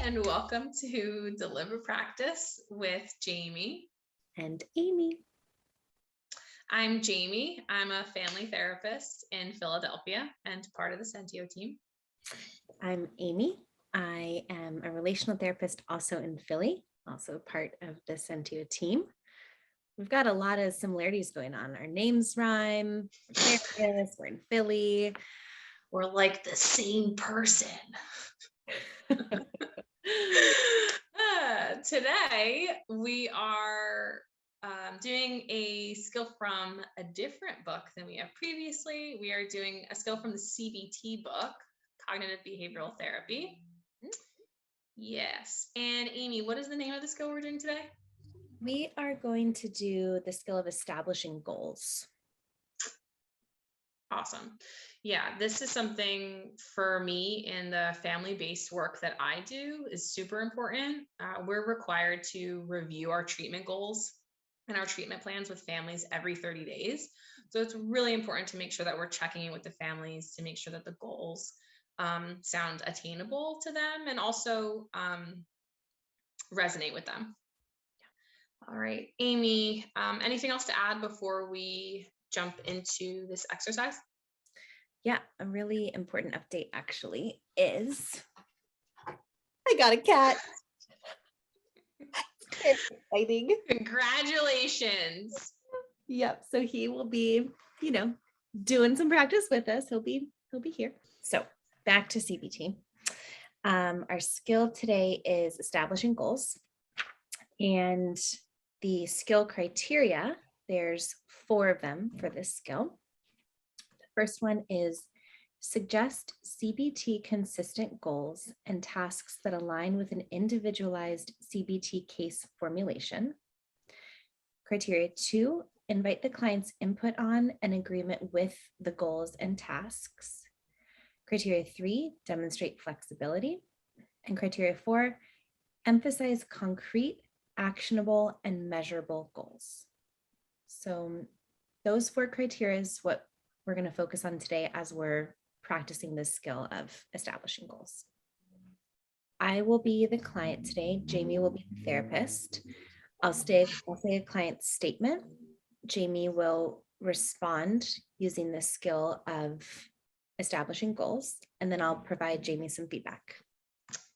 and welcome to Deliver Practice with Jamie. And Amy. I'm Jamie. I'm a family therapist in Philadelphia and part of the Sentio team. I'm Amy. I am a relational therapist also in Philly, also part of the Sentio team. We've got a lot of similarities going on. Our names rhyme, we're therapists, we're in Philly. We're like the same person. Today, we are doing a skill from a different book than we have previously. We are doing a skill from the CBT book, Cognitive Behavioral Therapy. Yes. And Amy, what is the name of the skill we're doing today? We are going to do the skill of establishing goals. Awesome. Yeah, this is something for me in the family-based work that I do is super important. We're required to review our treatment goals and our treatment plans with families every 30 days. So it's really important to make sure that we're checking in with the families to make sure that the goals sound attainable to them and also resonate with them. All right, Amy, anything else to add before we jump into this exercise? Yeah, a really important update actually is I got a cat. It's exciting. Congratulations. Yep. So he will be, doing some practice with us. He'll be here. So back to CBT. Our skill today is establishing goals. And the skill criteria, there's 4 of them for this skill. The first one is suggest CBT consistent goals and tasks that align with an individualized CBT case formulation. Criteria 2, invite the client's input on and agreement with the goals and tasks. Criteria 3, demonstrate flexibility. And criteria 4, emphasize concrete, actionable, and measurable goals. So those 4 criteria is what we're going to focus on today as we're practicing this skill of establishing goals. I will be the client today. Jamie will be the therapist. I'll say a client statement. Jamie will respond using the skill of establishing goals, and then I'll provide Jamie some feedback.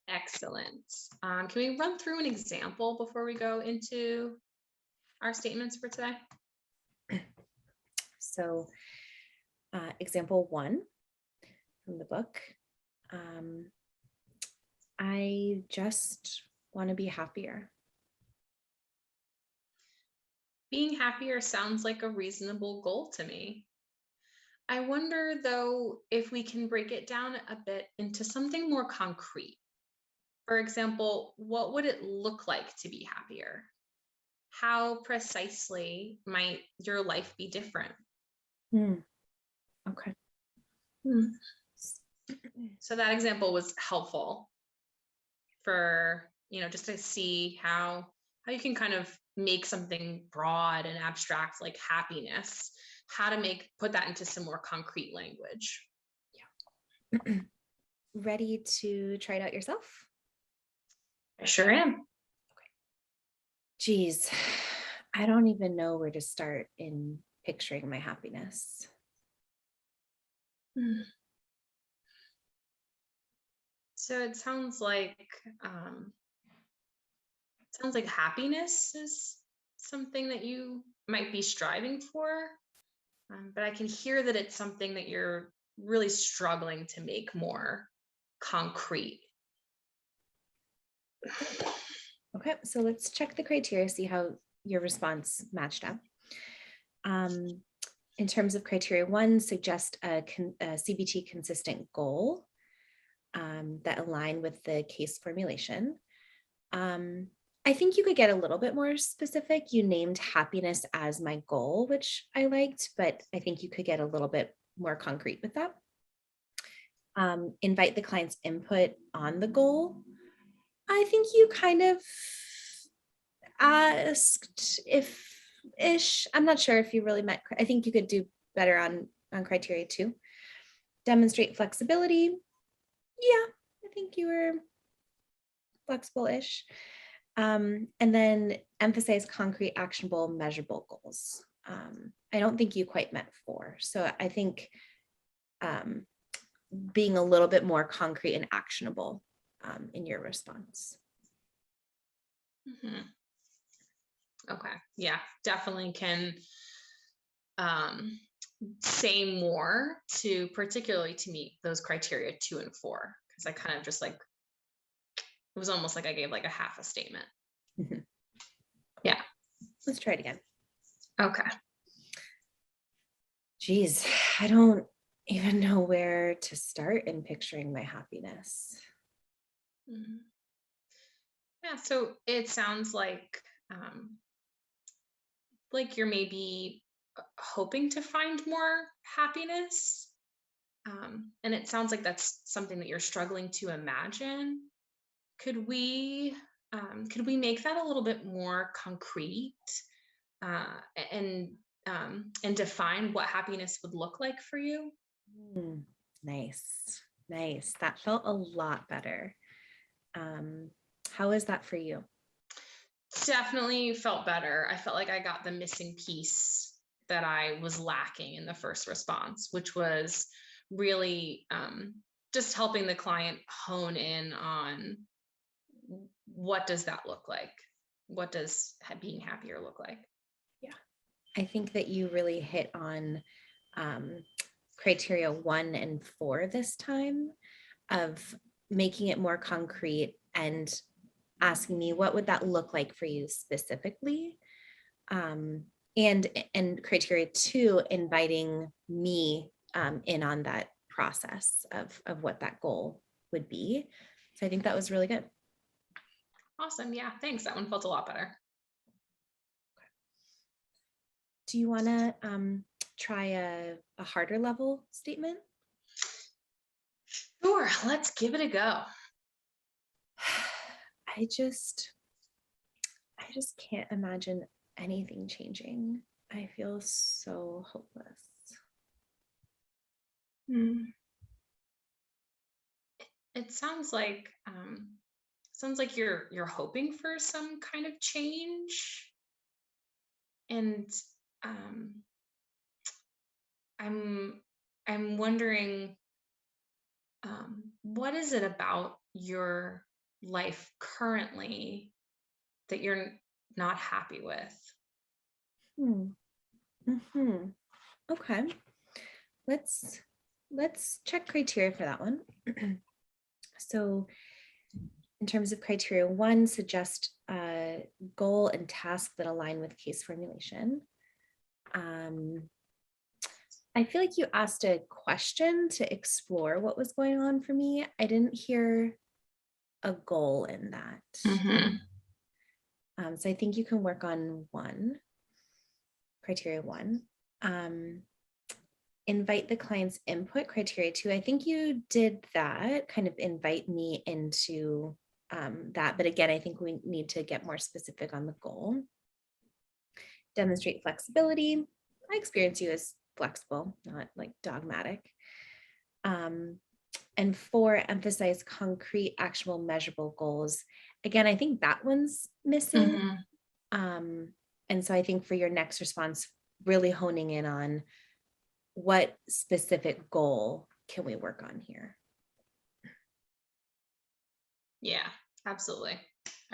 Excellent. Can we run through an example before we go into our statements for today? So example 1 from the book. I just want to be happier. Being happier sounds like a reasonable goal to me. I wonder, though, if we can break it down a bit into something more concrete. For example, what would it look like to be happier? How precisely might your life be different? Okay. So that example was helpful for, just to see how you can kind of make something broad and abstract like happiness, how to put that into some more concrete language. Yeah. Ready to try it out yourself? I sure am. Okay. Geez, I don't even know where to start in picturing my happiness. So it sounds like happiness is something that you might be striving for, but I can hear that it's something that you're really struggling to make more concrete. Okay, so let's check the criteria, see how your response matched up. In terms of criteria 1, suggest a CBT consistent goal that align with the case formulation. I think you could get a little bit more specific. You named happiness as my goal, which I liked, but I think you could get a little bit more concrete with that. Invite the client's input on the goal. I think you kind of asked if-ish. I'm not sure if you really meant, I think you could do better on criteria 2. Demonstrate flexibility. Yeah, I think you were flexible-ish. And then emphasize concrete, actionable, measurable goals. I don't think you quite meant 4. So I think being a little bit more concrete and actionable in your response. Mm-hmm. Okay. Yeah, definitely can say more to, particularly to meet those criteria 2 and 4, because I kind of just like, it was almost like I gave like a half a statement. Mhm. Yeah. Let's try it again. Okay. Geez, I don't even know where to start in picturing my happiness. Mm-hmm. Yeah. So it sounds like you're maybe hoping to find more happiness. And it sounds like that's something that you're struggling to imagine. Could we make that a little bit more concrete, uh, and and define what happiness would look like for you? Mm, nice, nice. That felt a lot better. How is that for you? Definitely felt better. I felt like I got the missing piece that I was lacking in the first response, which was really just helping the client hone in on what does that look like? What does being happier look like? Yeah, I think that you really hit on criteria 1 and 4 this time, of making it more concrete and asking me what would that look like for you specifically. Um, and criteria 2, inviting me in on that process of what that goal would be. So I think that was really good. Awesome. Yeah, thanks. That one felt a lot better. Do you want to try a harder level statement? Sure, let's give it a go. I just can't imagine anything changing. I feel so hopeless. Hmm. It sounds like you're hoping for some kind of change, and um, I'm I'm wondering, what is it about your life currently that you're not happy with? Hmm. Mhm. Okay. Let's check criteria for that one. So in terms of criteria 1, suggest a goal and task that align with case formulation. I feel like you asked a question to explore what was going on for me. I didn't hear a goal in that. Mm-hmm. So I think you can work on criteria 1. Invite the client's input, criteria 2. I think you did that, kind of invite me into that. But again, I think we need to get more specific on the goal. Demonstrate flexibility. I experience you as flexible, not like dogmatic. And 4, emphasize concrete, actionable, measurable goals. Again, I think that one's missing. Mm-hmm. And so I think for your next response, really honing in on what specific goal can we work on here? Yeah, absolutely.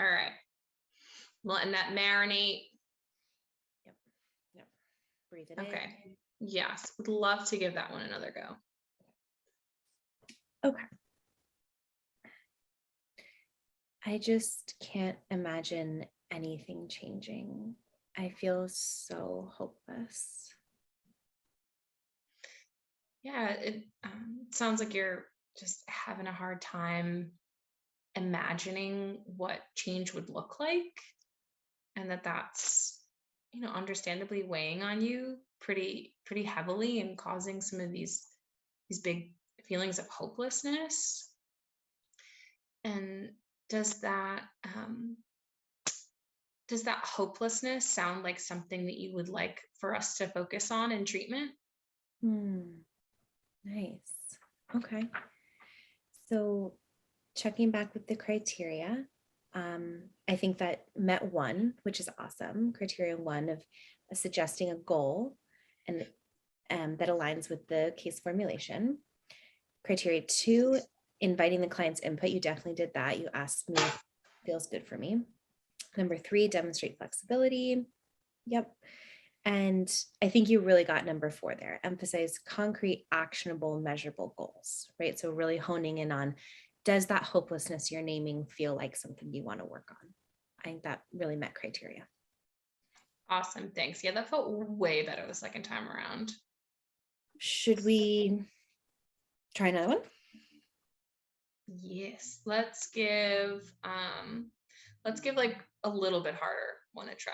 All right. Letting that marinate. Yep. Yep. Breathe it Okay. in. Yes, would love to give that one another go. Okay. I just can't imagine anything changing. I feel so hopeless. Yeah, it sounds like you're just having a hard time imagining what change would look like, and that's understandably weighing on you pretty heavily and causing some of these big feelings of hopelessness. And does that um, does that hopelessness sound like something that you would like for us to focus on in treatment? Nice. Okay. So checking back with the criteria, I think that MET 1, which is awesome, criteria 1 of suggesting a goal and that aligns with the case formulation. Criteria 2, inviting the client's input. You definitely did that. You asked me if it feels good for me. Number 3, demonstrate flexibility. Yep. And I think you really got number 4 there. Emphasize concrete, actionable, measurable goals, right? So really honing in on, does that hopelessness you're naming feel like something you want to work on? I think that really met criteria. Awesome. Thanks. Yeah, that felt way better the second time around. Should we try another one? Yes. Let's give like a little bit harder one a try.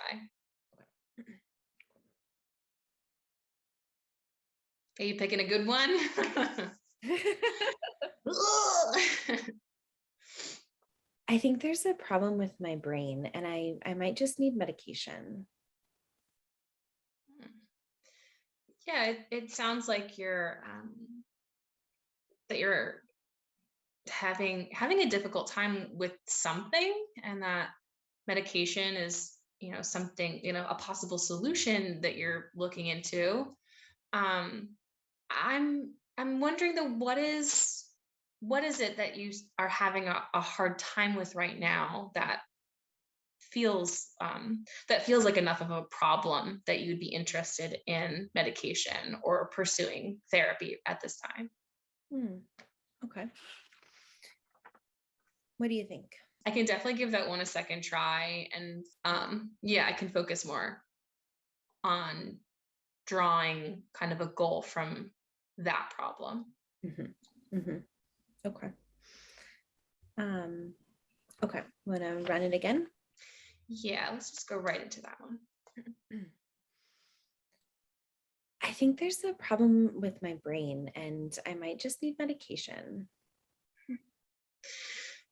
Are you picking a good one? I think there's a problem with my brain and I might just need medication. Yeah, it sounds like you're having a difficult time with something, and that medication is, something, a possible solution that you're looking into. I'm wondering though, what is it that you are having a hard time with right now that feels like enough of a problem that you'd be interested in medication or pursuing therapy at this time? Okay. What do you think? I can definitely give that one a second try, and yeah, I can focus more on drawing kind of a goal from that problem. Okay. Okay, want to run it again? Yeah, let's just go right into that one. I think there's a problem with my brain and I might just need medication.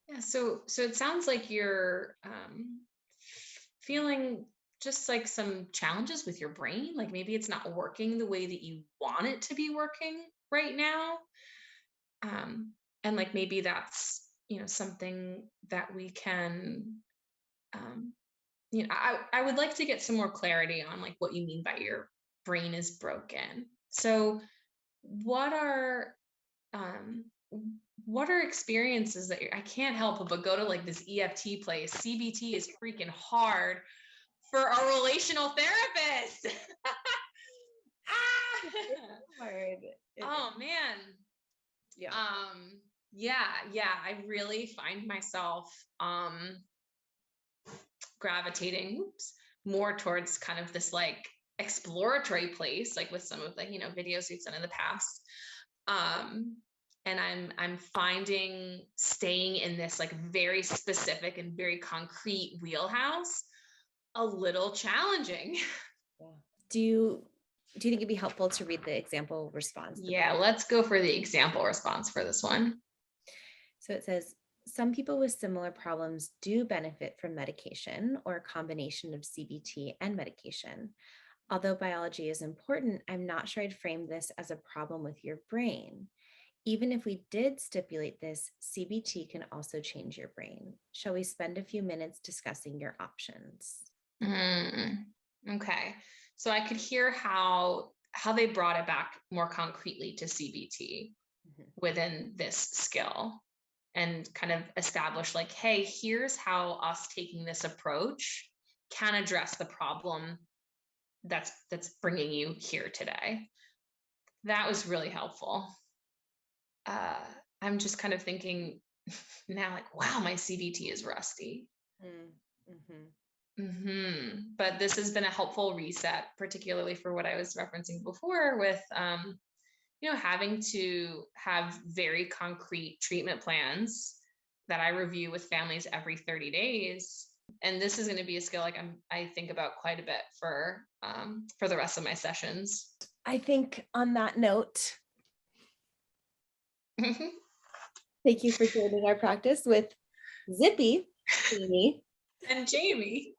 Yeah, so it sounds like you're feeling just like some challenges with your brain, like maybe it's not working the way that you want it to be working right now. And like maybe that's, something that we can, I would like to get some more clarity on like what you mean by your brain is broken. So what are experiences that I can't help but go to like this EFT place. CBT is freaking hard for a relational therapist. Hard. Oh man. Yeah. Yeah, I really find myself gravitating more towards kind of this like exploratory place, like with some of the videos we've done in the past. And I'm finding staying in this like very specific and very concrete wheelhouse a little challenging. Yeah. Do you think it'd be helpful to read the example response? Yeah, let's go for the example response for this one. So it says, some people with similar problems do benefit from medication or a combination of CBT and medication. Although biology is important, I'm not sure I'd frame this as a problem with your brain. Even if we did stipulate this, CBT can also change your brain. Shall we spend a few minutes discussing your options? Okay. So I could hear how they brought it back more concretely to CBT within this skill and kind of establish like, hey, here's how us taking this approach can address the problem that's bringing you here today. That was really helpful. I'm just kind of thinking now like, wow, my CBT is rusty. But this has been a helpful reset, particularly for what I was referencing before with, having to have very concrete treatment plans that I review with families every 30 days. And this is going to be a skill like I think about quite a bit for the rest of my sessions. I think on that note, thank you for joining our practice with Zippy, Amy, and Jamie.